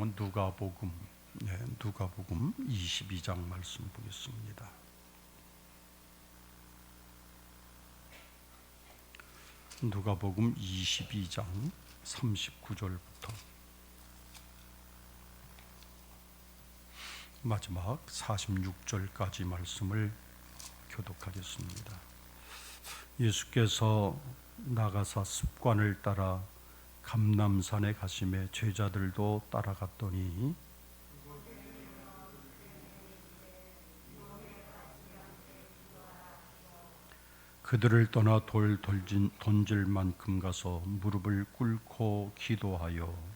성경은 누가복음 22장 말씀 보겠습니다. 누가복음 22장 39절부터 마지막 46절까지 말씀을 교독하겠습니다. 예수께서 나가사 습관을 따라 감람산에 가시매 제자들도 따라갔더니 그들을 떠나 돌 던질 만큼 가서 무릎을 꿇고 기도하여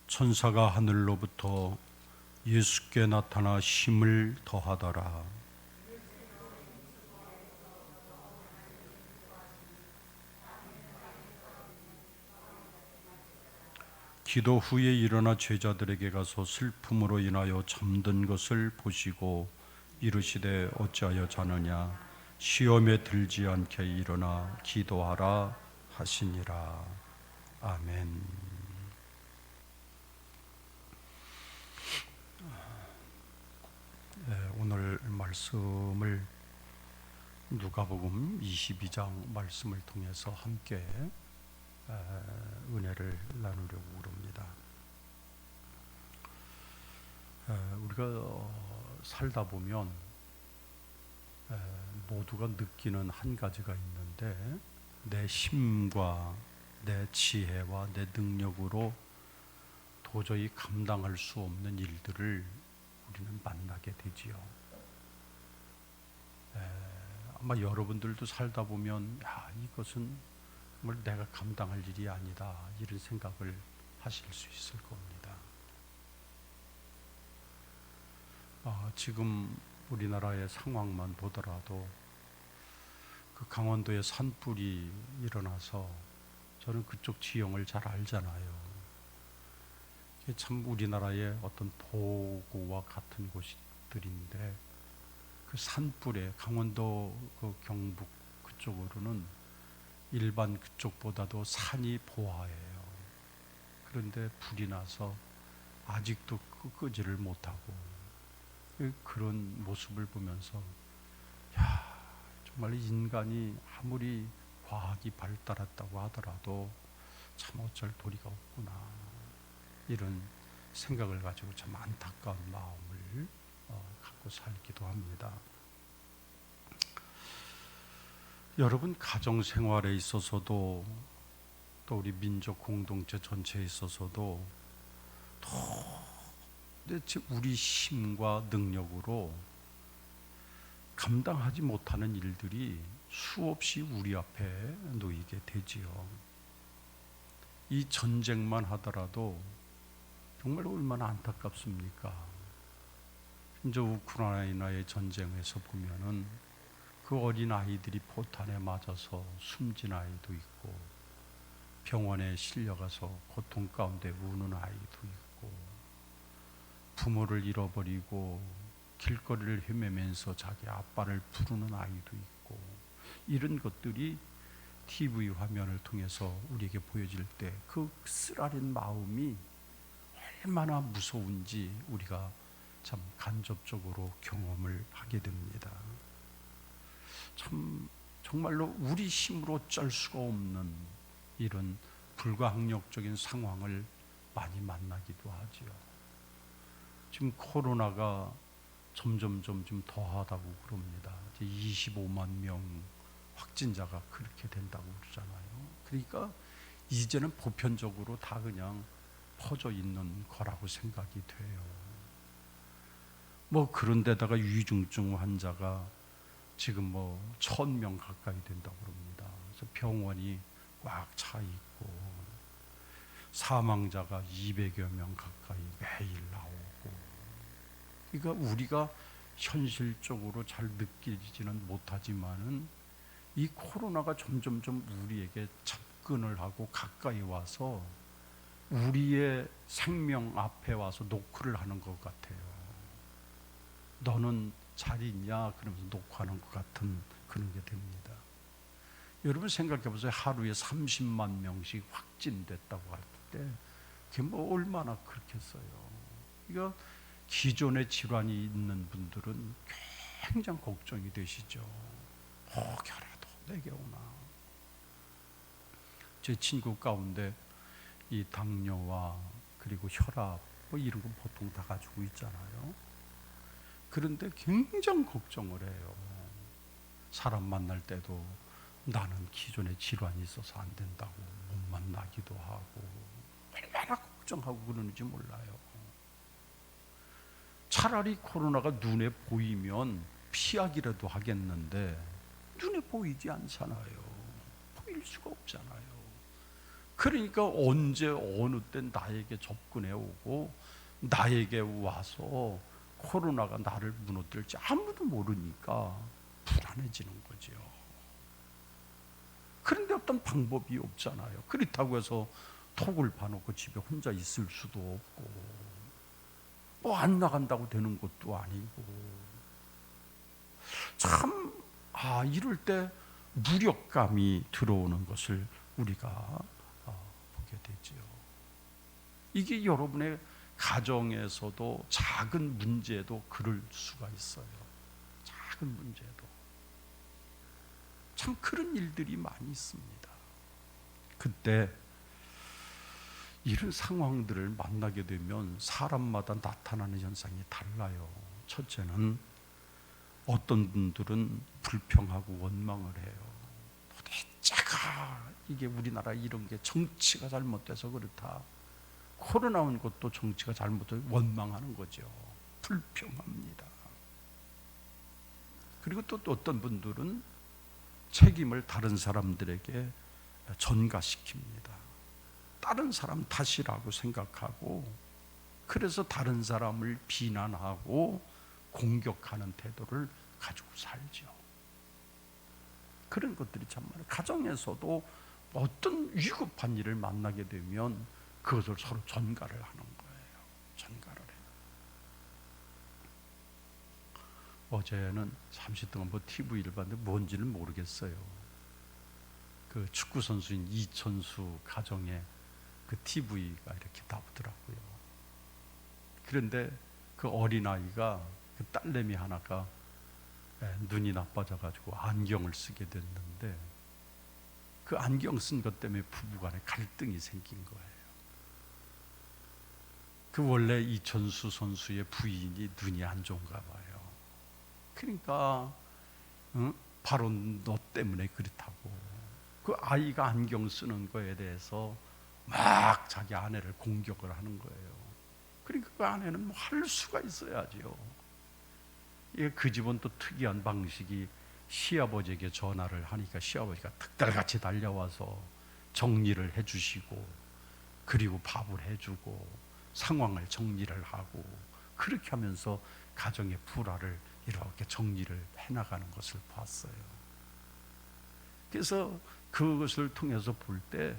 천사가 하늘로부터 예수께 나타나 힘을 더하더라. 기도 후에 일어나 제자들에게 가서 슬픔으로 인하여 잠든 것을 보시고 이르시되 어찌하여 자느냐 시험에 들지 않게 일어나 기도하라 하시니라. 아멘. 오늘 말씀을 누가복음 22장 말씀을 통해서 함께 은혜를 나누려고 그럽니다. 우리가 살다 보면 모두가 느끼는 한 가지가 있는데 내 힘과 내 지혜와 내 능력으로 도저히 감당할 수 없는 일들을 우리는 만나게 되지요. 아마 여러분들도 살다 보면 이것은 정말 내가 감당할 일이 아니다 이런 생각을 하실 수 있을 겁니다. 지금 우리나라의 상황만 보더라도 그 강원도에 산불이 일어나서 저는 그쪽 지형을 잘 알잖아요. 참 우리나라의 어떤 보고와 같은 곳들인데 그 산불에 강원도 그 경북 그쪽으로는 일반 그쪽보다도 산이 보화해요. 그런데 불이 나서 아직도 끄지를 못하고 그런 모습을 보면서 정말 인간이 아무리 과학이 발달했다고 하더라도 참 어쩔 도리가 없구나 이런 생각을 가지고 참 안타까운 마음을 갖고 살기도 합니다. 여러분 가정생활에 있어서도 또 우리 민족 공동체 전체에 있어서도 도대체 우리 힘과 능력으로 감당하지 못하는 일들이 수없이 우리 앞에 놓이게 되지요. 이 전쟁만 하더라도 정말 얼마나 안타깝습니까? 이제 우크라이나의 전쟁에서 보면은 그 어린 아이들이 포탄에 맞아서 숨진 아이도 있고 병원에 실려가서 고통 가운데 우는 아이도 있고 부모를 잃어버리고 길거리를 헤매면서 자기 아빠를 부르는 아이도 있고 이런 것들이 TV 화면을 통해서 우리에게 보여질 때 그 쓰라린 마음이 얼마나 무서운지 우리가 참 간접적으로 경험을 하게 됩니다. 참 정말로 우리 힘으로 어쩔 수가 없는 이런 불가항력적인 상황을 많이 만나기도 하지요. 지금 코로나가 점점 좀 더하다고 그럽니다. 25만 명 확진자가 그렇게 된다고 그러잖아요. 그러니까 이제는 보편적으로 다 그냥 퍼져 있는 거라고 생각이 돼요. 그런데다가 위중증 환자가 지금 1,000명 가까이 된다고 그럽니다. 그래서 병원이 꽉 차 있고 사망자가 200여 명 가까이 매일 나오고 그러니까 우리가 현실적으로 잘 느끼지는 못하지만은 이 코로나가 점점 우리에게 접근을 하고 가까이 와서 우리의 생명 앞에 와서 노크를 하는 것 같아요. 너는 잘 있냐? 그러면서 녹화하는 것 같은 그런 게 됩니다. 여러분 생각해 보세요. 하루에 30만 명씩 확진됐다고 할 때 그게 뭐 얼마나 그렇겠어요. 이거 기존에 질환이 있는 분들은 굉장히 걱정이 되시죠. 혹여라도 내게 오나. 제 친구 가운데 이 당뇨와 그리고 혈압 뭐 이런 거 보통 다 가지고 있잖아요. 그런데 굉장히 걱정을 해요. 사람 만날 때도 나는 기존에 질환이 있어서 안 된다고 못 만나기도 하고, 얼마나 걱정하고 그러는지 몰라요. 차라리 코로나가 눈에 보이면 피하기라도 하겠는데 눈에 보이지 않잖아요. 보일 수가 없잖아요. 그러니까 언제 어느 때 나에게 접근해 오고 나에게 와서 코로나가 나를 무너뜨릴지 아무도 모르니까 불안해지는 거죠. 그런데 어떤 방법이 없잖아요. 그렇다고 해서 톡을 봐놓고 집에 혼자 있을 수도 없고 뭐 안 나간다고 되는 것도 아니고, 참 이럴 때 무력감이 들어오는 것을 우리가 보게 되지요. 이게 여러분의 가정에서도 작은 문제도 그럴 수가 있어요. 작은 문제도 참 그런 일들이 많이 있습니다. 그때 이런 상황들을 만나게 되면 사람마다 나타나는 현상이 달라요. 첫째는 어떤 분들은 불평하고 원망을 해요. 도대체가 이게 우리나라 이런 게 정치가 잘못돼서 그렇다. 코로나 온 것도 정치가 잘못돼서 원망하는 거죠. 불평합니다. 그리고 또 어떤 분들은 책임을 다른 사람들에게 전가시킵니다. 다른 사람 탓이라고 생각하고, 그래서 다른 사람을 비난하고 공격하는 태도를 가지고 살죠. 그런 것들이 참 많아요. 가정에서도 어떤 위급한 일을 만나게 되면 그것을 서로 전가를 하는 거예요. 전가를 해요. 어제는 잠시 동안 뭐 TV를 봤는데 뭔지는 모르겠어요. 그 축구 선수인 이천수 가정에 그 TV가 이렇게 나오더라고요. 그런데 그 어린아이가, 그 딸내미 하나가 눈이 나빠져가지고 안경을 쓰게 됐는데, 그 안경 쓴 것 때문에 부부간에 갈등이 생긴 거예요. 그 원래 이천수 선수의 부인이 눈이 안 좋은가 봐요. 그러니까 바로 너 때문에 그렇다고 그 아이가 안경 쓰는 거에 대해서 막 자기 아내를 공격을 하는 거예요. 그러니까 그 아내는 뭐 할 수가 있어야죠. 그 집은 또 특이한 방식이, 시아버지에게 전화를 하니까 시아버지가 득달같이 달려와서 정리를 해주시고, 그리고 밥을 해주고 상황을 정리를 하고, 그렇게 하면서 가정의 불화를 이렇게 정리를 해나가는 것을 봤어요. 그래서 그것을 통해서 볼 때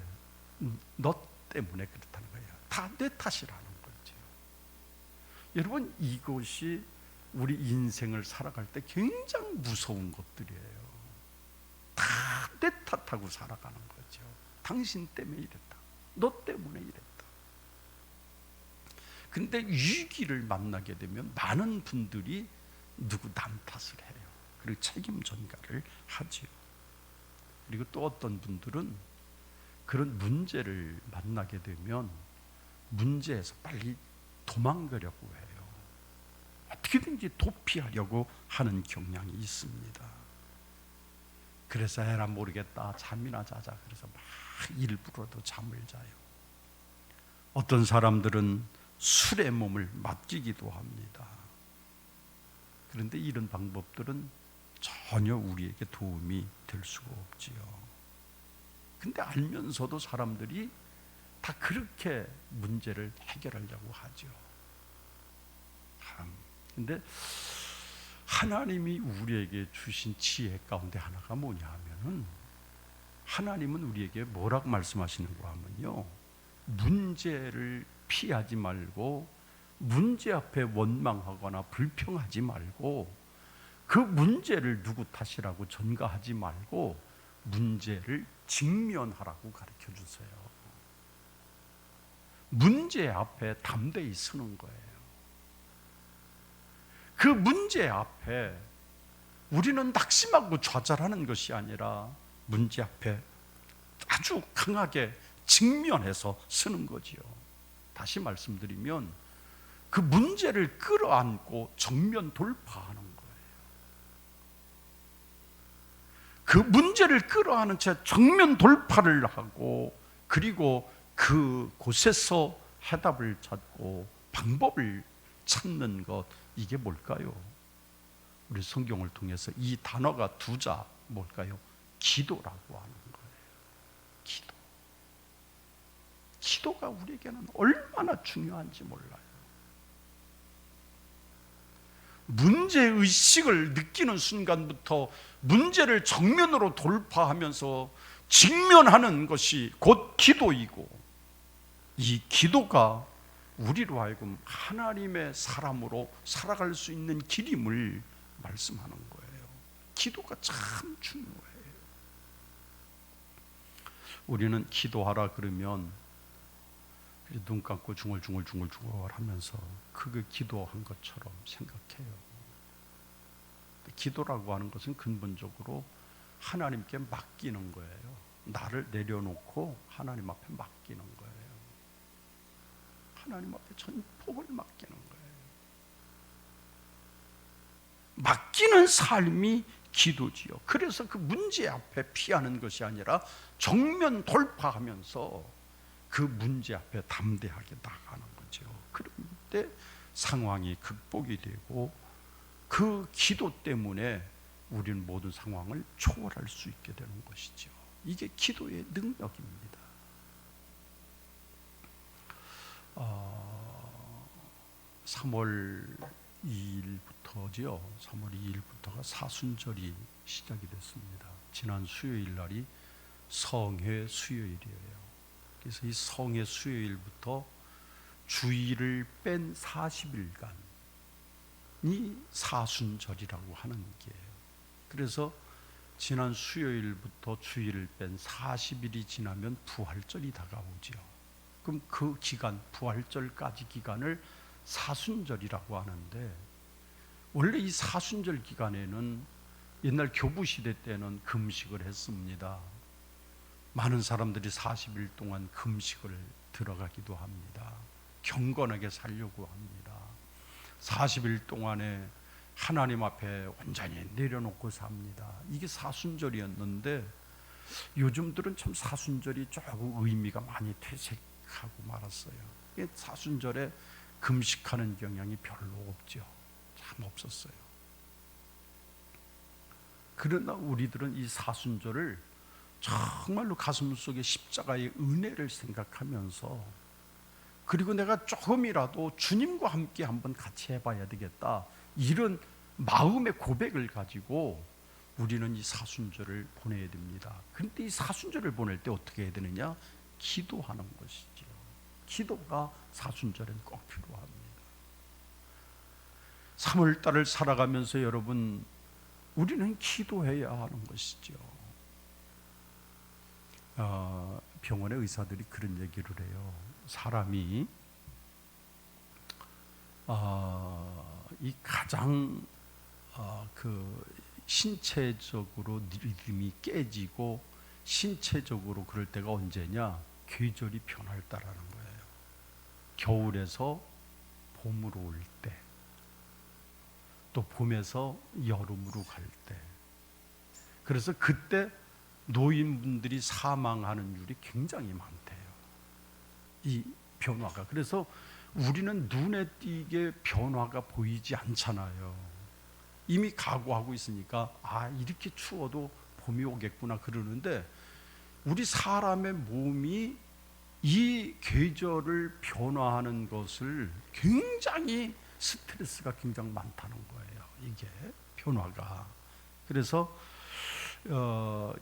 너 때문에 그렇다는 거예요. 다 내 탓이라는 거죠. 여러분, 이것이 우리 인생을 살아갈 때 굉장히 무서운 것들이에요. 다 내 탓하고 살아가는 거죠. 당신 때문에 이랬다. 너 때문에 이랬다. 근데 위기를 만나게 되면 많은 분들이 누구 남 탓을 해요. 그리고 책임 전가를 하지요. 그리고 또 어떤 분들은 그런 문제를 만나게 되면 문제에서 빨리 도망가려고 해요. 어떻게든지 도피하려고 하는 경향이 있습니다. 그래서 에라 모르겠다, 잠이나 자자, 그래서 막 일부러도 잠을 자요. 어떤 사람들은 술에 몸을 맡기기도 합니다. 그런데 이런 방법들은 전혀 우리에게 도움이 될 수가 없지요. 근데 알면서도 사람들이 다 그렇게 문제를 해결하려고 하죠. 근데 하나님이 우리에게 주신 지혜 가운데 하나가 뭐냐 하면은, 하나님은 우리에게 뭐라고 말씀하시는가 하면요, 문제를 피하지 말고 문제 앞에 원망하거나 불평하지 말고 그 문제를 누구 탓이라고 전가하지 말고 문제를 직면하라고 가르쳐 주세요. 문제 앞에 담대히 서는 거예요. 그 문제 앞에 우리는 낙심하고 좌절하는 것이 아니라 문제 앞에 아주 강하게 직면해서 서는 거지요. 다시 말씀드리면 그 문제를 끌어안고 정면 돌파하는 거예요. 그 문제를 끌어안은 채 정면 돌파를 하고 그리고 그곳에서 해답을 찾고 방법을 찾는 것, 이게 뭘까요? 우리 성경을 통해서 이 단어가 두자 뭘까요? 기도라고 하는 거예요. 기도. 기도가 우리에게는 얼마나 중요한지 몰라요. 문제의식을 느끼는 순간부터 문제를 정면으로 돌파하면서 직면하는 것이 곧 기도이고, 이 기도가 우리로 하여금 하나님의 사람으로 살아갈 수 있는 길임을 말씀하는 거예요. 기도가 참 중요해요. 우리는 기도하라 그러면 눈 감고 중얼중얼 하면서 그게 기도한 것처럼 생각해요. 기도라고 하는 것은 근본적으로 하나님께 맡기는 거예요. 나를 내려놓고 하나님 앞에 맡기는 거예요. 하나님 앞에 전폭을 맡기는 거예요. 맡기는 삶이 기도지요. 그래서 그 문제 앞에 피하는 것이 아니라 정면 돌파하면서 그 문제 앞에 담대하게 나가는 거죠. 그런데 상황이 극복이 되고 그 기도 때문에 우리는 모든 상황을 초월할 수 있게 되는 것이죠. 이게 기도의 능력입니다. 3월 2일부터죠. 3월 2일부터가 사순절이 시작이 됐습니다. 지난 수요일 날이 성회 수요일이에요. 그래서 이 성회 수요일부터 주일을 뺀 40일간이 사순절이라고 하는 게예요. 그래서 지난 수요일부터 주일을 뺀 40일이 지나면 부활절이 다가오죠. 그럼 그 기간, 부활절까지 기간을 사순절이라고 하는데, 원래 이 사순절 기간에는 옛날 교부시대 때는 금식을 했습니다. 많은 사람들이 40일 동안 금식을 들어가기도 합니다. 경건하게 살려고 합니다. 40일 동안에 하나님 앞에 완전히 내려놓고 삽니다. 이게 사순절이었는데 요즘들은 참 사순절이 조금 의미가 많이 퇴색하고 말았어요. 사순절에 금식하는 경향이 별로 없죠. 참 없었어요. 그러나 우리들은 이 사순절을 정말로 가슴 속에 십자가의 은혜를 생각하면서, 그리고 내가 조금이라도 주님과 함께 한번 같이 해봐야 되겠다, 이런 마음의 고백을 가지고 우리는 이 사순절을 보내야 됩니다. 그런데 이 사순절을 보낼 때 어떻게 해야 되느냐? 기도하는 것이죠. 기도가 사순절엔 꼭 필요합니다. 3월달을 살아가면서 여러분, 우리는 기도해야 하는 것이죠. 병원의 의사들이 그런 얘기를 해요. 사람이 이 가장 그 신체적으로 리듬이 깨지고 신체적으로 그럴 때가 언제냐? 계절이 변할 때라는 거예요. 겨울에서 봄으로 올 때, 또 봄에서 여름으로 갈 때. 그래서 그때 노인분들이 사망하는 율이 굉장히 많대요. 이 변화가. 그래서 우리는 눈에 띄게 변화가 보이지 않잖아요. 이미 각오하고 있으니까 이렇게 추워도 봄이 오겠구나 그러는데, 우리 사람의 몸이 이 계절을 변화하는 것을 굉장히 스트레스가 굉장히 많다는 거예요. 이게 변화가. 그래서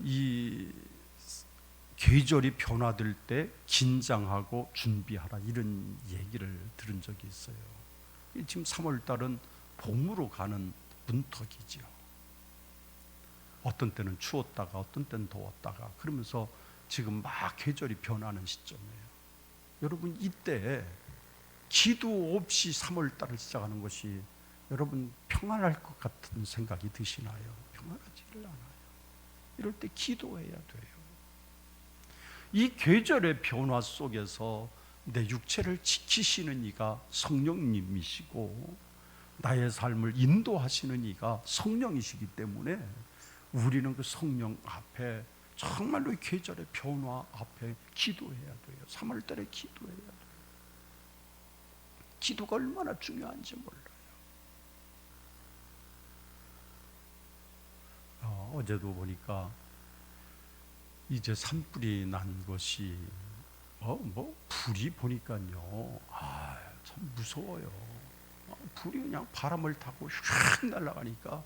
이 계절이 변화될 때 긴장하고 준비하라, 이런 얘기를 들은 적이 있어요. 지금 3월달은 봄으로 가는 문턱이죠. 어떤 때는 추웠다가 어떤 때는 더웠다가 그러면서 지금 막 계절이 변하는 시점이에요. 여러분, 이때 기도 없이 3월달을 시작하는 것이 여러분 평안할 것 같은 생각이 드시나요? 평안하지를 않아요. 이럴 때 기도해야 돼요. 이 계절의 변화 속에서 내 육체를 지키시는 이가 성령님이시고 나의 삶을 인도하시는 이가 성령이시기 때문에 우리는 그 성령 앞에 정말로 이 계절의 변화 앞에 기도해야 돼요. 3월달에 기도해야 돼요. 기도가 얼마나 중요한지 몰라요. 어제도 보니까 이제 산불이 난 것이 불이 보니까요, 참 무서워요. 불이 그냥 바람을 타고 휙 날아가니까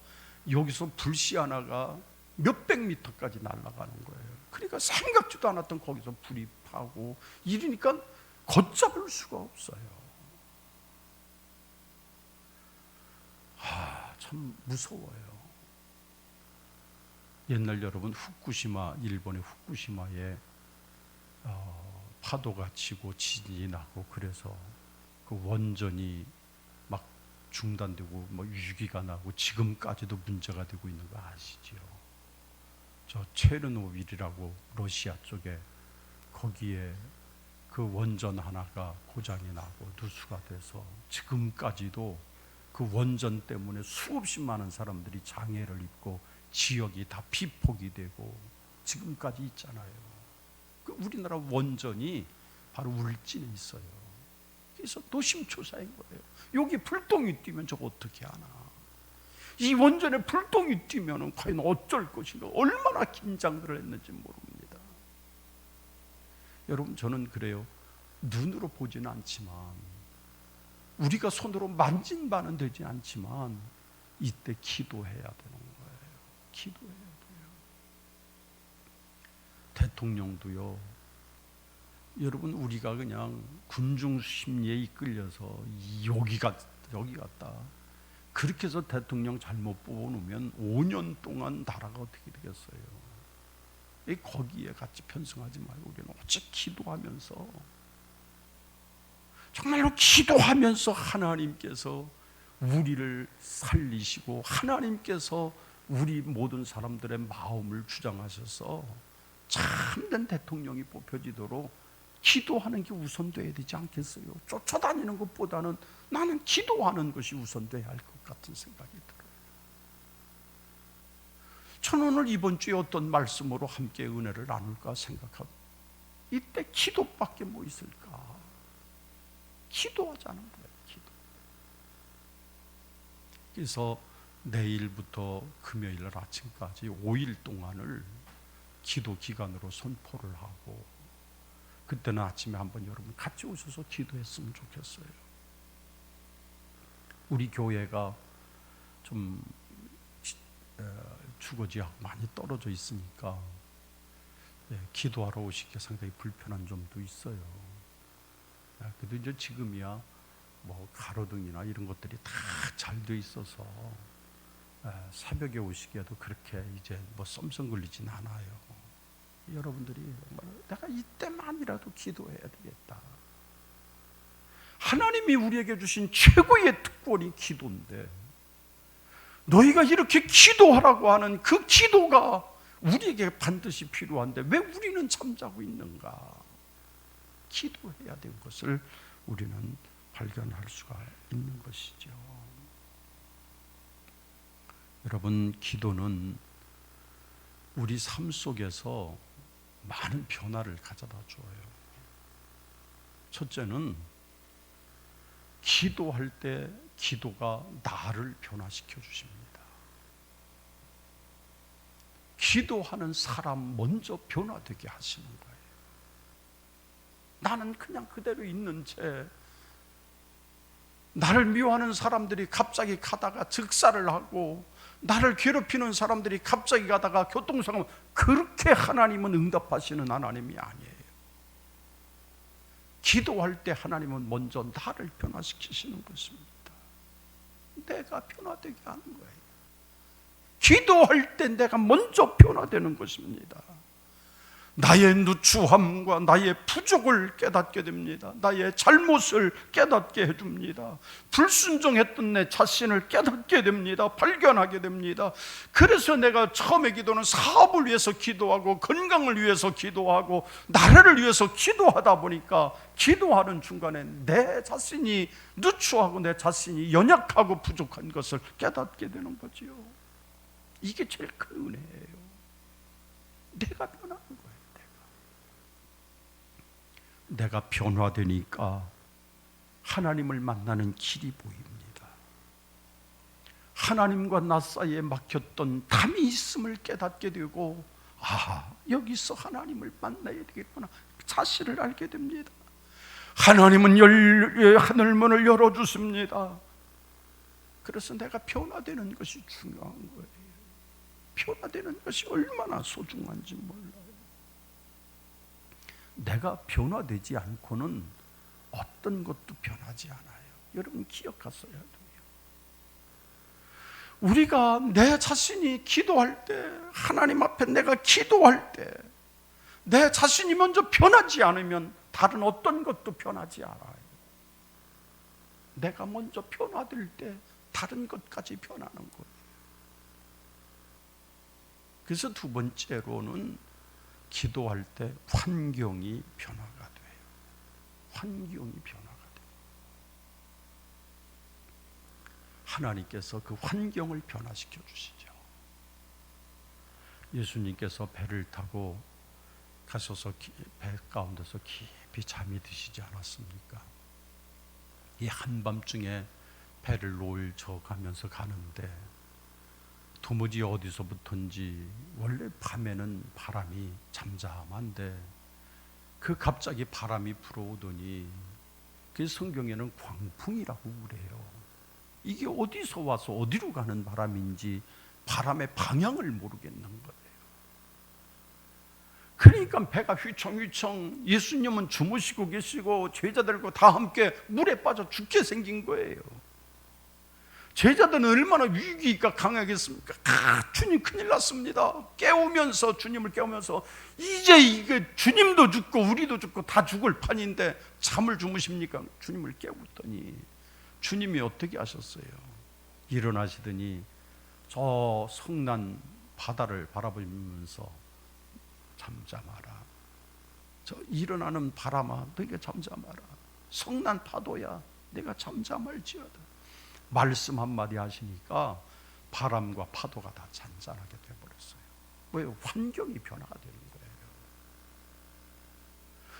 여기서 불씨 하나가 몇백 미터까지 날아가는 거예요. 그러니까 생각지도 않았던 거기서 불이 파고 이러니까 걷잡을 수가 없어요. 참 무서워요. 옛날 여러분 후쿠시마, 일본의 후쿠시마에 파도가 치고 지진이 나고 그래서 그 원전이 막 중단되고 위기가 나고 지금까지도 문제가 되고 있는 거 아시죠? 저 체르노빌이라고 러시아 쪽에 거기에 그 원전 하나가 고장이 나고 누수가 돼서 지금까지도 그 원전 때문에 수없이 많은 사람들이 장애를 입고 지역이 다 피폭이 되고 지금까지 있잖아요. 그 우리나라 원전이 바로 울진에 있어요. 그래서 노심초사인 거예요. 여기 불똥이 뛰면 저거 어떻게 하나. 이 원전에 불똥이 뛰면 과연 어쩔 것인가. 얼마나 긴장들을 했는지 모릅니다. 여러분, 저는 그래요. 눈으로 보지는 않지만 우리가 손으로 만진 바는 되지 않지만 이때 기도해야 되는 거예요. 기도해야 돼요. 대통령도요, 여러분, 우리가 그냥 군중 심리에 이끌려서 여기 갔다 그렇게 해서 대통령 잘못 뽑아놓으면 5년 동안 나라가 어떻게 되겠어요? 거기에 같이 편승하지 말고 우리는 오직 기도하면서, 정말로 기도하면서 하나님께서 우리를 살리시고 하나님께서 우리 모든 사람들의 마음을 주장하셔서 참된 대통령이 뽑혀지도록 기도하는 게 우선돼야 되지 않겠어요? 쫓아다니는 것보다는 나는 기도하는 것이 우선돼야 할 것 같은 생각이 들어요. 저는 오늘 이번 주에 어떤 말씀으로 함께 은혜를 나눌까 생각합니다. 이때 기도밖에 뭐 있을까? 기도하자는 거예요. 기도. 그래서 내일부터 금요일 아침까지 5일 동안을 기도 기간으로 선포를 하고, 그때는 아침에 한번 여러분 같이 오셔서 기도했으면 좋겠어요. 우리 교회가 좀 주거지하고 많이 떨어져 있으니까 기도하러 오시기가 상당히 불편한 점도 있어요. 그래도 이제 지금이야 가로등이나 이런 것들이 다 잘 돼 있어서 새벽에 오시기에도 그렇게 이제 썸썸 걸리진 않아요. 여러분들이 내가 이때만이라도 기도해야 되겠다. 하나님이 우리에게 주신 최고의 특권이 기도인데, 너희가 이렇게 기도하라고 하는 그 기도가 우리에게 반드시 필요한데 왜 우리는 잠자고 있는가? 기도해야 될 것을 우리는 발견할 수가 있는 것이죠. 여러분, 기도는 우리 삶 속에서 많은 변화를 가져다 줘요. 첫째는 기도할 때 기도가 나를 변화시켜 주십니다. 기도하는 사람 먼저 변화되게 하시는 거예요. 나는 그냥 그대로 있는 채 나를 미워하는 사람들이 갑자기 가다가 즉사를 하고, 나를 괴롭히는 사람들이 갑자기 가다가 교통사고, 그렇게 하나님은 응답하시는 하나님이 아니에요. 기도할 때 하나님은 먼저 나를 변화시키시는 것입니다. 내가 변화되게 하는 거예요. 기도할 때 내가 먼저 변화되는 것입니다. 나의 누추함과 나의 부족을 깨닫게 됩니다. 나의 잘못을 깨닫게 해줍니다. 불순종했던 내 자신을 깨닫게 됩니다. 발견하게 됩니다. 그래서 내가 처음에 기도는 사업을 위해서 기도하고 건강을 위해서 기도하고 나라를 위해서 기도하다 보니까 기도하는 중간에 내 자신이 누추하고 내 자신이 연약하고 부족한 것을 깨닫게 되는 거지요. 이게 제일 큰 은혜예요. 내가 변하는 거예요. 내가 변화되니까 하나님을 만나는 길이 보입니다. 하나님과 나 사이에 막혔던 담이 있음을 깨닫게 되고, 여기서 하나님을 만나야 되겠구나 사실을 알게 됩니다. 하나님은 하늘문을 열어주십니다. 그래서 내가 변화되는 것이 중요한 거예요. 변화되는 것이 얼마나 소중한지 몰라요. 내가 변화되지 않고는 어떤 것도 변하지 않아요. 여러분 기억하셔야 돼요. 우리가 내 자신이 기도할 때, 하나님 앞에 내가 기도할 때 내 자신이 먼저 변하지 않으면 다른 어떤 것도 변하지 않아요. 내가 먼저 변화될 때 다른 것까지 변하는 거예요. 그래서 두 번째로는 기도할 때 환경이 변화가 돼요. 환경이 변화가 돼요. 하나님께서 그 환경을 변화시켜 주시죠. 예수님께서 배를 타고 가셔서 배 가운데서 깊이 잠이 드시지 않았습니까? 이 한밤중에 배를 롤져가면서 가는데 도무지 어디서부터인지, 원래 밤에는 바람이 잠잠한데 그 갑자기 바람이 불어오더니 그 성경에는 광풍이라고 그래요. 이게 어디서 와서 어디로 가는 바람인지 바람의 방향을 모르겠는 거예요. 그러니까 배가 휘청휘청, 예수님은 주무시고 계시고 제자들과 다 함께 물에 빠져 죽게 생긴 거예요. 제자들은 얼마나 위기가 강하겠습니까? 주님 큰일 났습니다. 주님을 깨우면서 이제 이게 주님도 죽고 우리도 죽고 다 죽을 판인데 잠을 주무십니까? 주님을 깨웠더니 주님이 어떻게 하셨어요? 일어나시더니 저 성난 바다를 바라보면서 잠잠하라. 저 일어나는 바람아 너희가 잠잠하라. 성난 파도야 내가 잠잠할지어다. 말씀 한마디 하시니까 바람과 파도가 다 잔잔하게 되어버렸어요. 왜? 환경이 변화가 되는 거예요.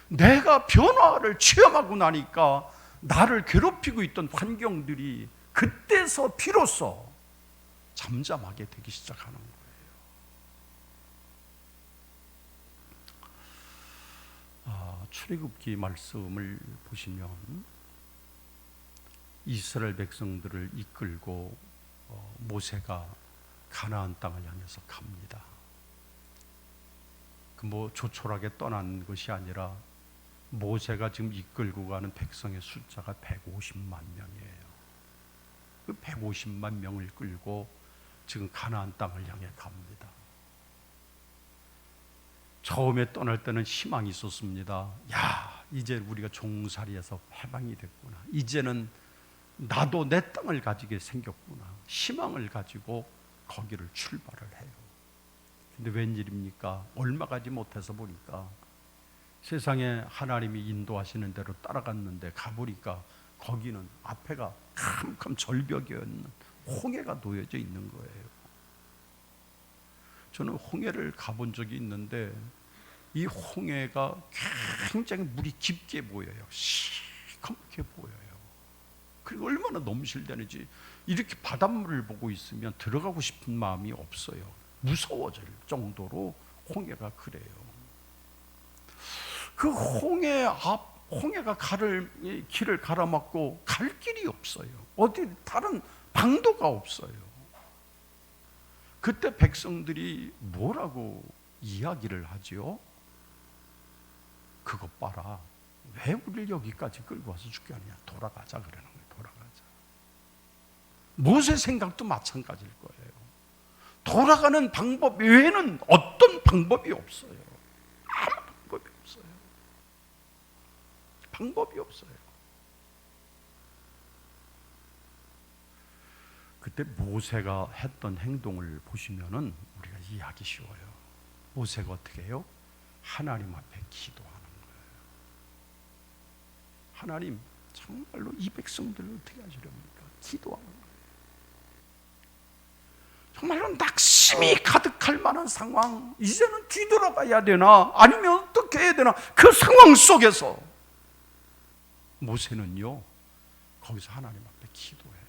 내가 변화를 체험하고 나니까 나를 괴롭히고 있던 환경들이 그때서 비로소 잠잠하게 되기 시작하는 거예요. 출애굽기 말씀을 보시면 이스라엘 백성들을 이끌고 모세가 가나안 땅을 향해서 갑니다. 조촐하게 떠난 것이 아니라 모세가 지금 이끌고 가는 백성의 숫자가 150만 명이에요. 그 150만 명을 끌고 지금 가나안 땅을 향해 갑니다. 처음에 떠날 때는 희망이 있었습니다. 이제 우리가 종살이에서 해방이 됐구나. 이제는 나도 내 땅을 가지게 생겼구나. 희망을 가지고 거기를 출발을 해요. 근데 웬일입니까? 얼마 가지 못해서 보니까 세상에 하나님이 인도하시는 대로 따라갔는데 가보니까 거기는 앞에가 캄캄 절벽이었는 홍해가 놓여져 있는 거예요. 저는 홍해를 가본 적이 있는데 이 홍해가 굉장히 물이 깊게 보여요. 시커멓게 보여요. 그리고 얼마나 넘실대는지 이렇게 바닷물을 보고 있으면 들어가고 싶은 마음이 없어요. 무서워질 정도로 홍해가 그래요. 그 홍해가 길을 가로막고 갈 길이 없어요. 어디 다른 방도가 없어요. 그때 백성들이 뭐라고 이야기를 하지요? 그것 봐라. 왜 우리를 여기까지 끌고 와서 죽게 하느냐. 돌아가자 그러는 거예요. 돌아가자. 모세 생각도 마찬가지일 거예요. 돌아가는 방법 외에는 어떤 방법이 없어요. 아무 방법이 없어요. 방법이 없어요. 그때 모세가 했던 행동을 보시면은 우리가 이해하기 쉬워요. 모세가 어떻게 해요? 하나님 앞에 기도하는 거예요. 하나님, 정말로 이 백성들을 어떻게 하시렵니까? 기도하는 거예요. 정말로 낙심이 가득할 만한 상황, 이제는 뒤돌아가야 되나 아니면 어떻게 해야 되나, 그 상황 속에서 모세는요 거기서 하나님 앞에 기도해요.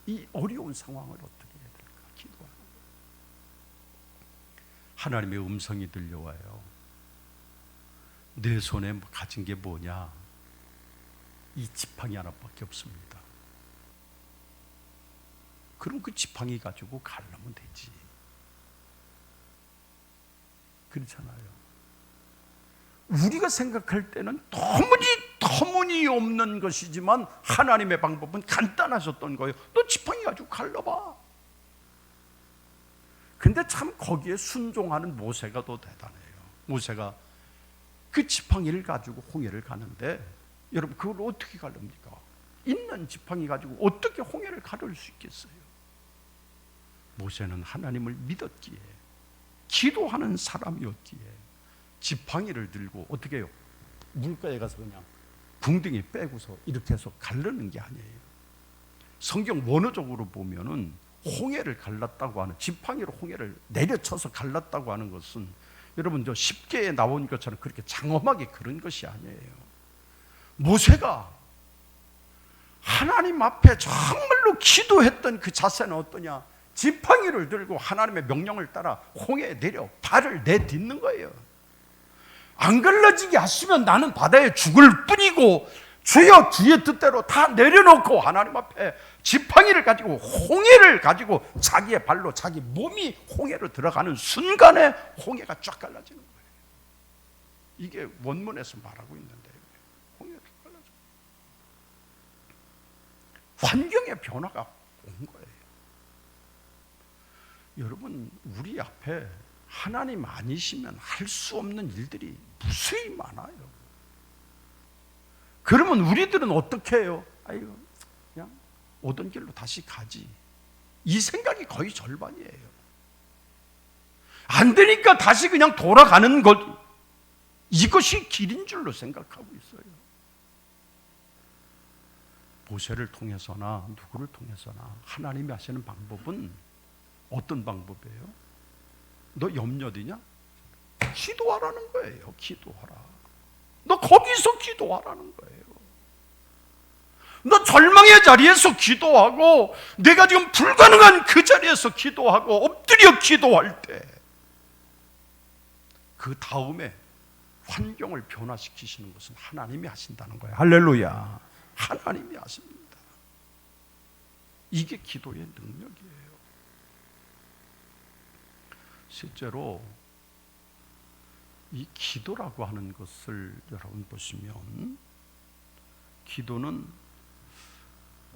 이 어려운 상황을 어떻게 해야 될까 기도하는 거예요. 하나님의 음성이 들려와요. 내 손에 가진 게 뭐냐? 이 지팡이 하나밖에 없습니다. 그럼 그 지팡이 가지고 가려면 되지. 그렇잖아요. 우리가 생각할 때는 터무니없는 것이지만 하나님의 방법은 간단하셨던 거예요. 너 지팡이 가지고 갈라봐. 근데 참 거기에 순종하는 모세가 더 대단해요. 모세가 그 지팡이를 가지고 홍해를 가는데, 여러분 그걸 어떻게 가릅니까? 있는 지팡이 가지고 어떻게 홍해를 가를 수 있겠어요? 모세는 하나님을 믿었기에, 기도하는 사람이었기에 지팡이를 들고 어떻게 해요? 물가에 가서 그냥 궁둥이 빼고서 이렇게 해서 가르는 게 아니에요. 성경 원어적으로 보면은 홍해를 갈랐다고 하는, 지팡이로 홍해를 내려쳐서 갈랐다고 하는 것은 여러분 저 십계에 나온 것처럼 그렇게 장엄하게 그런 것이 아니에요. 모세가 하나님 앞에 정말로 기도했던 그 자세는 어떠냐? 지팡이를 들고 하나님의 명령을 따라 홍해에 내려 발을 내딛는 거예요. 안 갈라지게 하시면 나는 바다에 죽을 뿐이고, 주여 주의 뜻대로 다 내려놓고 하나님 앞에 지팡이를 가지고 홍해를 가지고 자기의 발로 자기 몸이 홍해로 들어가는 순간에 홍해가 쫙 갈라지는 거예요. 이게 원문에서 말하고 있는데요. 홍해가 쫙 갈라져. 환경의 변화가 온 거예요. 여러분, 우리 앞에 하나님 아니시면 할 수 없는 일들이 무수히 많아요. 그러면 우리들은 어떻게 해요? 아이고, 그냥 오던 길로 다시 가지. 이 생각이 거의 절반이에요. 안 되니까 다시 그냥 돌아가는 것, 이것이 길인 줄로 생각하고 있어요. 모세를 통해서나 누구를 통해서나 하나님이 하시는 방법은 어떤 방법이에요? 너 염려되냐? 기도하라는 거예요. 기도하라. 너 거기서 기도하라는 거예요. 너 절망의 자리에서 기도하고, 내가 지금 불가능한 그 자리에서 기도하고 엎드려 기도할 때, 그 다음에 환경을 변화시키시는 것은 하나님이 하신다는 거예요. 할렐루야. 하나님이 하십니다. 이게 기도의 능력이에요. 실제로 이 기도라고 하는 것을 여러분 보시면, 기도는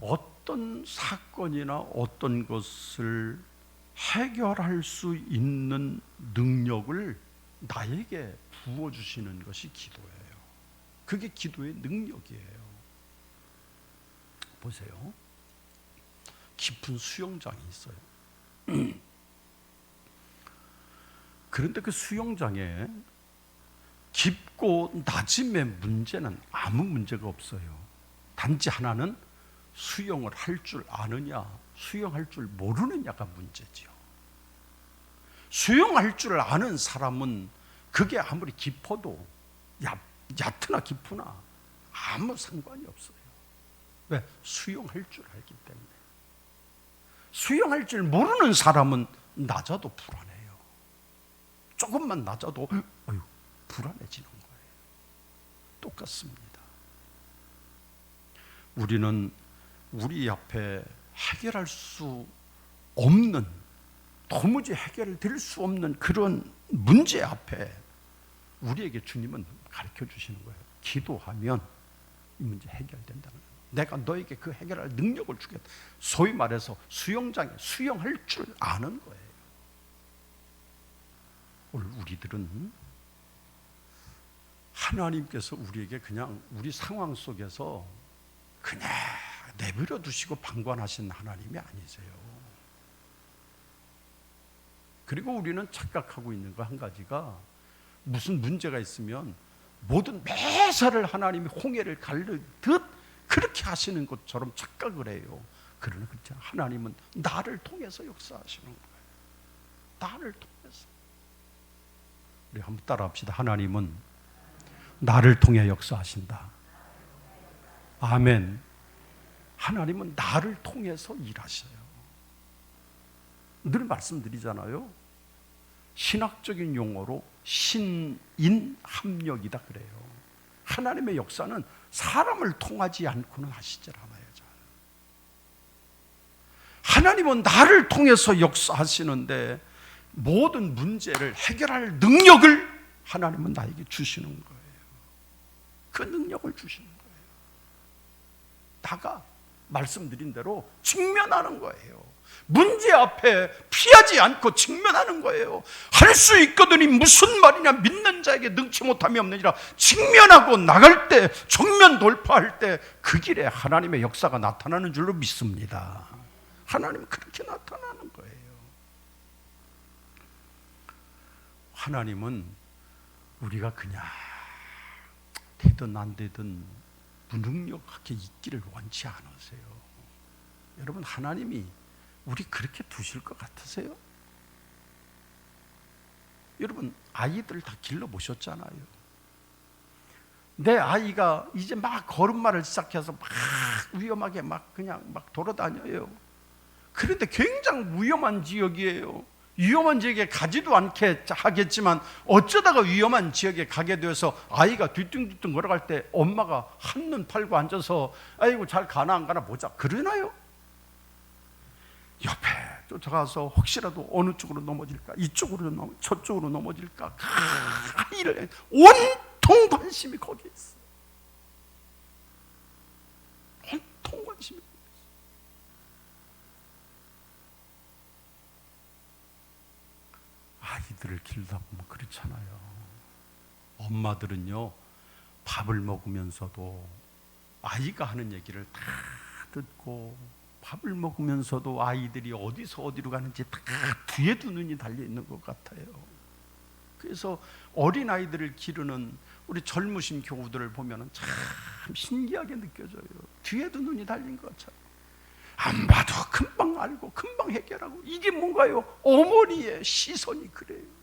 어떤 사건이나 어떤 것을 해결할 수 있는 능력을 나에게 부어주시는 것이 기도예요. 그게 기도의 능력이에요. 보세요. 깊은 수영장이 있어요. 그런데 그 수영장에 깊고 낮음의 문제는 아무 문제가 없어요. 단지 하나는 수영을 할 줄 아느냐, 수영할 줄 모르느냐가 문제지요. 수영할 줄 아는 사람은 그게 아무리 깊어도 얕으나 깊으나 아무 상관이 없어요. 왜? 수영할 줄 알기 때문에. 수영할 줄 모르는 사람은 낮아도 불안해요. 조금만 낮아도 불안해지는 거예요. 똑같습니다. 우리는 우리 앞에 해결할 수 없는, 도무지 해결될 수 없는 그런 문제 앞에 우리에게 주님은 가르쳐 주시는 거예요. 기도하면 이 문제 해결된다는 거예요. 내가 너에게 그 해결할 능력을 주겠다. 소위 말해서 수영장에 수영할 줄 아는 거예요. 오늘 우리들은 하나님께서 우리에게 그냥 우리 상황 속에서 그냥 내버려 두시고 방관하신 하나님이 아니세요. 그리고 우리는 착각하고 있는 거 한 가지가, 무슨 문제가 있으면 모든 매사를 하나님이 홍해를 가르듯 그렇게 하시는 것처럼 착각을 해요. 그러나 그렇지 않아요. 하나님은 나를 통해서 역사하시는 거예요. 나를 통해서. 우리 한번 따라합시다. 하나님은 나를 통해 역사하신다. 아멘. 하나님은 나를 통해서 일하셔요. 늘 말씀드리잖아요. 신학적인 용어로 신인합력이다 그래요. 하나님의 역사는 사람을 통하지 않고는 하시질 않아요. 하나님은 나를 통해서 역사하시는데 모든 문제를 해결할 능력을 하나님은 나에게 주시는 거예요. 그 능력을 주시는 거예요. 나가 말씀드린 대로 직면하는 거예요. 문제 앞에 피하지 않고 직면하는 거예요. 할 수 있거든이 무슨 말이냐, 믿는 자에게 능치 못함이 없느니라. 직면하고 나갈 때, 정면 돌파할 때 그 길에 하나님의 역사가 나타나는 줄로 믿습니다. 하나님은 그렇게 나타나는 거예요. 하나님은 우리가 그냥 되든 안 되든 무능력하게 있기를 원치 않으세요. 여러분, 하나님이 우리 그렇게 두실 것 같으세요? 여러분, 아이들 다 길러보셨잖아요. 내 아이가 이제 막 걸음마를 시작해서 막 위험하게 막 그냥 막 돌아다녀요. 그런데 굉장히 위험한 지역이에요. 위험한 지역에 가지도 않게 하겠지만 어쩌다가 위험한 지역에 가게 되어서 아이가 뒤뚱뒤뚱 걸어갈 때 엄마가 한눈 팔고 앉아서 아이고 잘 가나 안 가나 보자 그러나요? 옆에 쫓아가서 혹시라도 어느 쪽으로 넘어질까, 이쪽으로 저쪽으로 넘어질까, 아이를 온통 관심이 거기에 있어요. 온통 관심이. 아이들을 길다 보면 그렇잖아요. 엄마들은요, 밥을 먹으면서도 아이가 하는 얘기를 다 듣고, 밥을 먹으면서도 아이들이 어디서 어디로 가는지 다 뒤에도 눈이 달려 있는 것 같아요. 그래서 어린 아이들을 기르는 우리 젊으신 교우들을 보면 참 신기하게 느껴져요. 뒤에도 눈이 달린 것처럼. 안 봐도 금방 알고 금방 해결하고. 이게 뭔가요? 어머니의 시선이 그래요.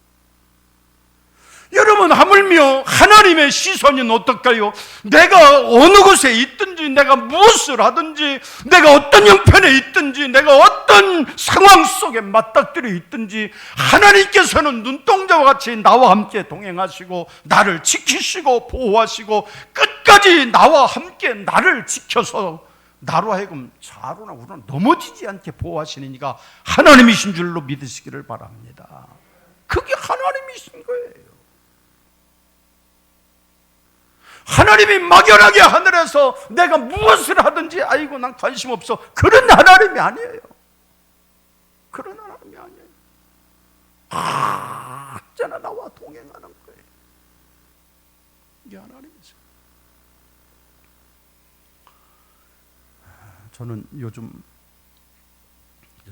여러분, 하물며 하나님의 시선은 어떨까요? 내가 어느 곳에 있든지, 내가 무엇을 하든지, 내가 어떤 형편에 있든지, 내가 어떤 상황 속에 맞닥뜨려 있든지 하나님께서는 눈동자와 같이 나와 함께 동행하시고 나를 지키시고 보호하시고 끝까지 나와 함께 나를 지켜서 나로 하여금 좌로나 우로나 넘어지지 않게 보호하시는 이가 하나님이신 줄로 믿으시기를 바랍니다. 그게 하나님이신 거예요. 하나님이 막연하게 하늘에서 내가 무엇을 하든지 아이고 난 관심 없어, 그런 하나님이 아니에요. 그런 하나님이 아니에요. 언제나 나와 동행하는 거예요. 이게 하나님이죠. 저는 요즘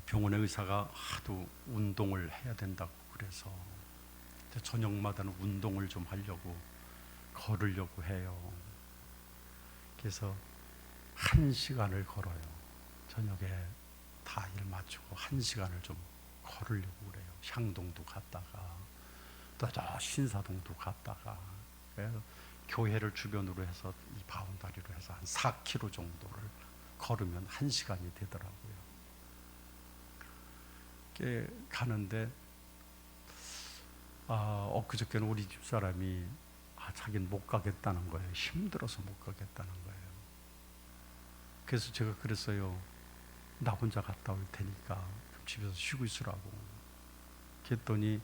병원의 의사가 하도 운동을 해야 된다고 그래서 저녁마다는 운동을 좀 하려고 걸으려고 해요. 그래서 1시간을 걸어요. 저녁에 다 일 마치고 1시간을 좀 걸으려고 그래요. 향동도 갔다가 또 신사동도 갔다가, 그래서 교회를 주변으로 해서 이 바운다리로 해서 한 4km 정도를 걸으면 1시간이 되더라고요. 가는데 엊그저께는 우리 집사람이 자기는 못 가겠다는 거예요. 힘들어서 못 가겠다는 거예요. 그래서 제가 그랬어요. 나 혼자 갔다 올 테니까 집에서 쉬고 있으라고. 그랬더니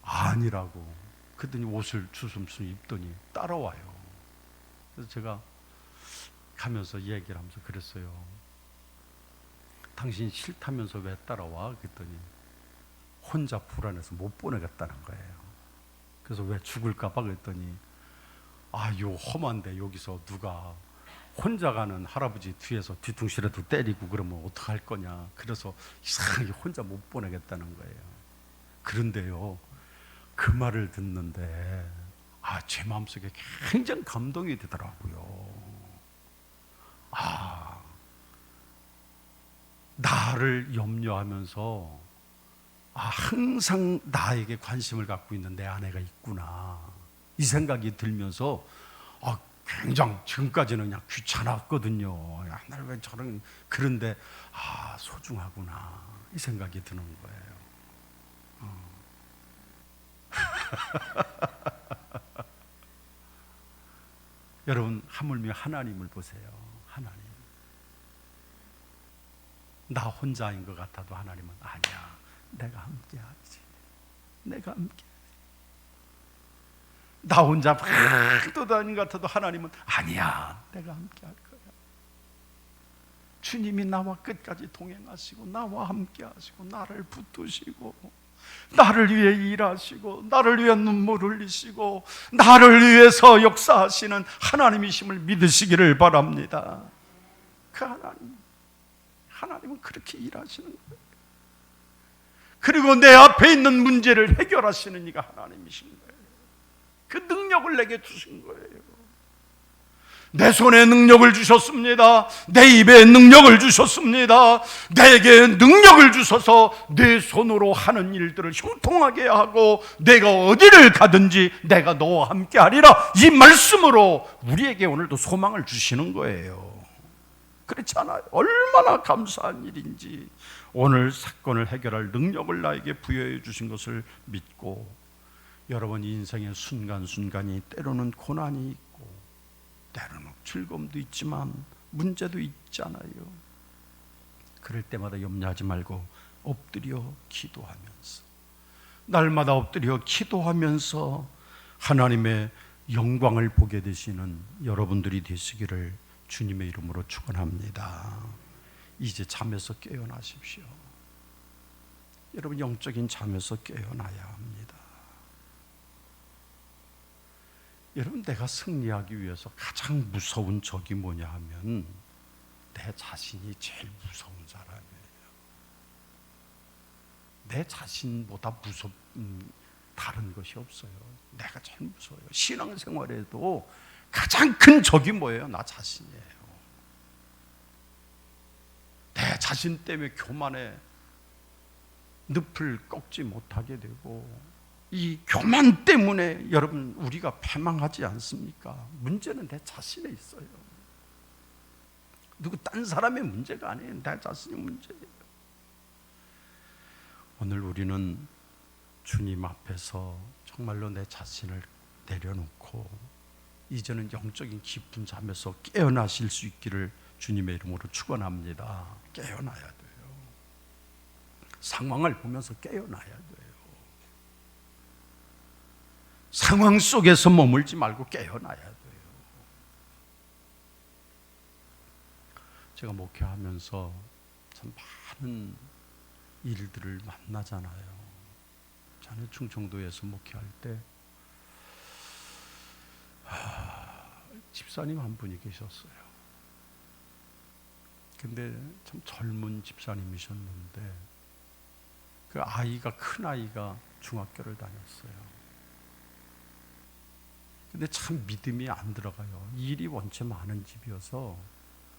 아니라고. 그랬더니 옷을 주섬주섬 입더니 따라와요. 그래서 제가 가면서 얘기를 하면서 그랬어요. 당신 싫다면서 왜 따라와? 그랬더니 혼자 불안해서 못 보내겠다는 거예요. 그래서 왜 죽을까 봐 그랬더니 요 험한데 여기서 누가 혼자 가는 할아버지 뒤에서 뒤통수라도 때리고 그러면 어떡할 거냐. 그래서 이상하게 혼자 못 보내겠다는 거예요. 그런데요, 그 말을 듣는데 제 마음속에 굉장히 감동이 되더라고요. 나를 염려하면서 항상 나에게 관심을 갖고 있는 내 아내가 있구나, 이 생각이 들면서 굉장히 지금까지는 그냥 귀찮았거든요. 날 왜 저런, 그런데 소중하구나, 이 생각이 드는 거예요. 여러분, 하물며 하나님을 보세요. 하나님, 나 혼자인 것 같아도 하나님은 아니야, 내가 함께하지. 내가 함께. 나 혼자 막 떠다니는 것 같아도 하나님은 아니야, 내가 함께할 거야. 주님이 나와 끝까지 동행하시고 나와 함께하시고 나를 붙드시고 나를 위해 일하시고 나를 위해 눈물 흘리시고 나를 위해서 역사하시는 하나님이심을 믿으시기를 바랍니다. 그 하나님은 그렇게 일하시는 거예요. 그리고 내 앞에 있는 문제를 해결하시는 이가 하나님이신 거예요. 그 능력을 내게 주신 거예요. 내 손에 능력을 주셨습니다. 내 입에 능력을 주셨습니다. 내게 능력을 주셔서 내 손으로 하는 일들을 형통하게 하고 내가 어디를 가든지 내가 너와 함께 하리라, 이 말씀으로 우리에게 오늘도 소망을 주시는 거예요. 그렇지 않아요? 얼마나 감사한 일인지. 오늘 사건을 해결할 능력을 나에게 부여해 주신 것을 믿고, 여러분 인생의 순간순간이 때로는 고난이 있고 때로는 즐거움도 있지만 문제도 있잖아요. 그럴 때마다 염려하지 말고 엎드려 기도하면서, 날마다 엎드려 기도하면서 하나님의 영광을 보게 되시는 여러분들이 되시기를 주님의 이름으로 축원합니다. 이제 잠에서 깨어나십시오. 여러분, 영적인 잠에서 깨어나야 합니다. 여러분, 내가 승리하기 위해서 가장 무서운 적이 뭐냐 하면 내 자신이 제일 무서운 사람이에요. 내 자신보다 다른 것이 없어요. 내가 제일 무서워요. 신앙생활에도 가장 큰 적이 뭐예요? 나 자신이에요. 내 자신 때문에 교만에 늪을 꺾지 못하게 되고, 이 교만 때문에 여러분 우리가 패망하지 않습니까? 문제는 내 자신에 있어요. 누구 딴 사람의 문제가 아니에요. 내 자신의 문제예요. 오늘 우리는 주님 앞에서 정말로 내 자신을 내려놓고 이제는 영적인 깊은 잠에서 깨어나실 수 있기를 주님의 이름으로 축원합니다. 깨어나야 돼요. 상황을 보면서 깨어나야 돼요. 상황 속에서 머물지 말고 깨어나야 돼요. 제가 목회하면서 참 많은 일들을 만나잖아요. 저는 충청도에서 목회할 때 집사님 한 분이 계셨어요. 근데 참 젊은 집사님이셨는데 그 아이가, 큰 아이가 중학교를 다녔어요. 근데 참 믿음이 안 들어가요. 일이 원체 많은 집이어서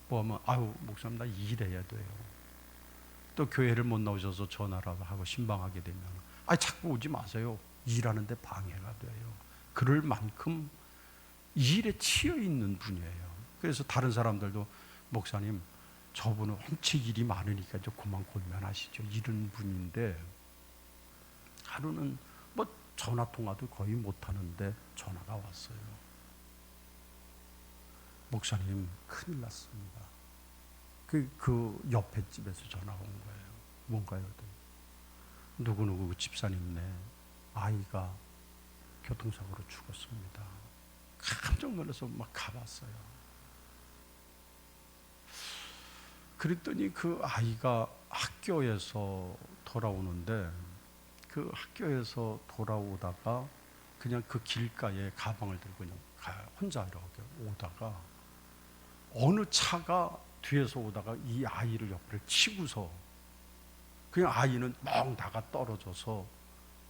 뭐 하면 목사님 나 일해야 돼요. 또 교회를 못 나오셔서 전화라도 하고 신방하게 되면 자꾸 오지 마세요. 일하는데 방해가 돼요. 그럴 만큼 일에 치여 있는 분이에요. 그래서 다른 사람들도 목사님 저분은 원체 일이 많으니까 좀 그만 골면하시죠, 이런 분인데 하루는 뭐 전화 통화도 거의 못 하는데 전화가 왔어요. 목사님 큰일 났습니다. 그 옆에 집에서 전화가 온 거예요. 뭔가요? 누구누구 집사님네 아이가 교통사고로 죽었습니다. 깜짝 놀라서 막 가봤어요. 그랬더니 그 아이가 학교에서 돌아오는데, 그 학교에서 돌아오다가 그냥 그 길가에 가방을 들고 그냥 혼자 이렇게 오다가 어느 차가 뒤에서 오다가 이 아이를 옆을 치고서 그냥 아이는 멍 나가 떨어져서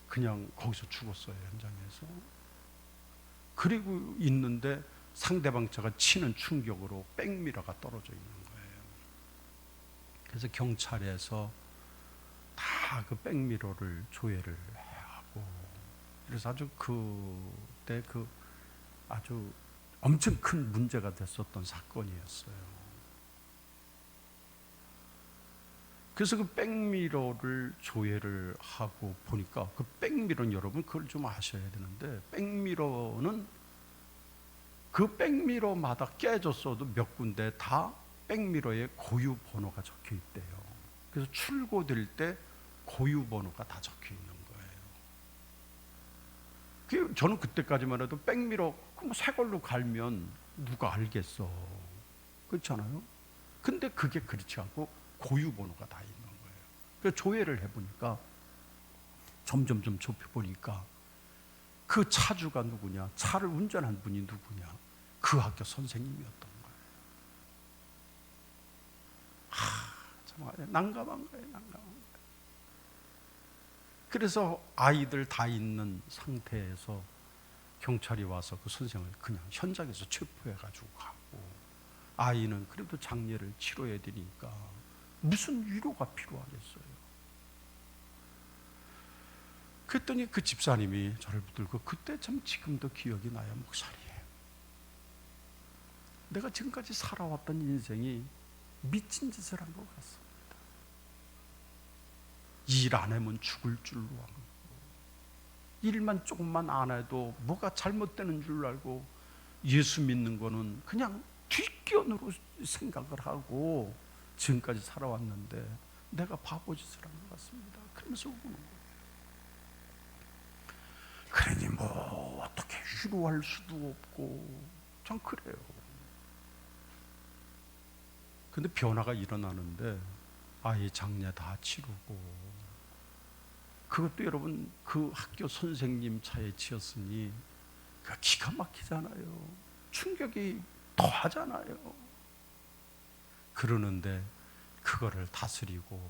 그냥 거기서 죽었어요, 현장에서. 그리고 있는데 상대방 차가 치는 충격으로 백미러가 떨어져 있는 거예요. 그래서 경찰에서 다 그 백미러를 조회를 하고, 그래서 아주 그때 아주 엄청 큰 문제가 됐었던 사건이었어요. 그래서 그 백미러를 조회를 하고 보니까, 그 백미러는 여러분 그걸 좀 아셔야 되는데, 백미러는 그 백미러마다 깨졌어도 몇 군데 다 백미러에 고유 번호가 적혀 있대요. 그래서 출고될 때 고유 번호가 다 적혀 있는 거예요. 저는 그때까지만 해도 백미러 새 걸로 갈면 누가 알겠어, 그렇잖아요. 근데 그게 그렇지 않고 고유 번호가 다 있는 거예요. 그래서 조회를 해보니까 점점 좁혀보니까 그 차주가 누구냐, 차를 운전한 분이 누구냐, 그 학교 선생님이었던 거예요. 정말 난감한 거예요, 난감한 거예요. 그래서 아이들 다 있는 상태에서 경찰이 와서 그 선생을 그냥 현장에서 체포해가지고 가고, 아이는 그래도 장례를 치러야 되니까 무슨 위로가 필요하겠어요. 그랬더니 그 집사님이 저를 붙들고, 그때 참 지금도 기억이 나요. 목사님, 내가 지금까지 살아왔던 인생이 미친 짓을 한 것 같습니다. 일 안 하면 죽을 줄로 알고, 일만 조금만 안 해도 뭐가 잘못되는 줄 알고, 예수 믿는 거는 그냥 뒷견으로 생각을 하고 지금까지 살아왔는데 내가 바보짓을 한 것 같습니다. 그러면서 우는 거예요. 그러니 뭐 어떻게 위로할 수도 없고, 참 그래요. 근데 변화가 일어나는데 아이 장례 다 치르고, 그것도 여러분 그 학교 선생님 차에 치였으니 그 기가 막히잖아요. 충격이 더하잖아요. 그러는데 그거를 다스리고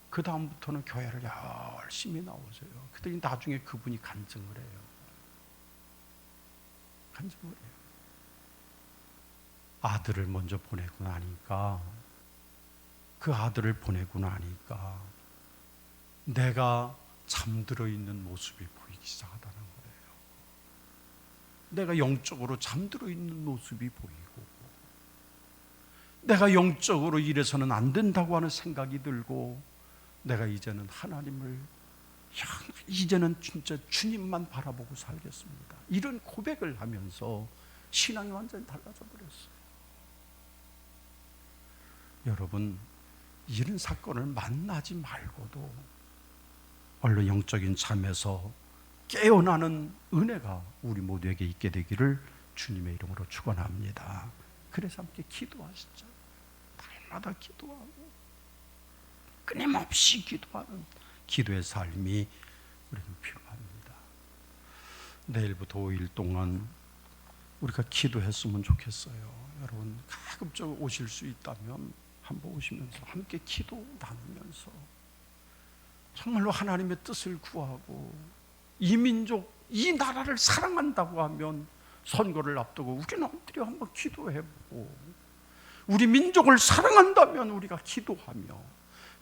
그 다음부터는 교회를 열심히 나오세요. 그랬더니 나중에 그분이 간증을 해요. 간증을 해요. 아들을 먼저 보내고 나니까, 그 아들을 보내고 나니까 내가 잠들어 있는 모습이 보이기 시작하다는 거예요. 내가 영적으로 잠들어 있는 모습이 보이고, 내가 영적으로 이래서는 안 된다고 하는 생각이 들고, 내가 이제는 하나님을, 이제는 진짜 주님만 바라보고 살겠습니다, 이런 고백을 하면서 신앙이 완전히 달라져 버렸어요. 여러분, 이런 사건을 만나지 말고도 얼른 영적인 잠에서 깨어나는 은혜가 우리 모두에게 있게 되기를 주님의 이름으로 축원합니다. 그래서 함께 기도하시죠. 날마다 기도하고 끊임없이 기도하는 기도의 삶이 우리에게 필요합니다. 내일부터 5일 동안 우리가 기도했으면 좋겠어요. 여러분, 가급적 오실 수 있다면 한번 오시면서 함께 기도 나누면서 정말로 하나님의 뜻을 구하고, 이 민족, 이 나라를 사랑한다고 하면 선거를 앞두고 우리는 엎드려 한번 기도해보고, 우리 민족을 사랑한다면 우리가 기도하며,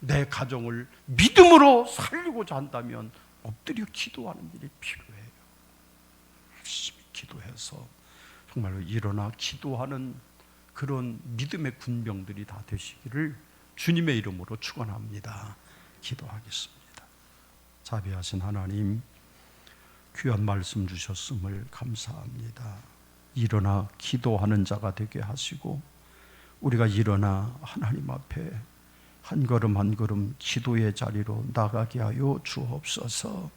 내 가정을 믿음으로 살리고자 한다면 엎드려 기도하는 일이 필요해요. 열심히 기도해서 정말로 일어나 기도하는 그런 믿음의 군병들이 다 되시기를 주님의 이름으로 축원합니다. 기도하겠습니다. 자비하신 하나님, 귀한 말씀 주셨음을 감사합니다. 일어나 기도하는 자가 되게 하시고, 우리가 일어나 하나님 앞에 한 걸음 한 걸음 기도의 자리로 나가게 하여 주옵소서.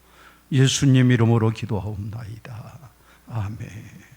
예수님 이름으로 기도하옵나이다. 아멘.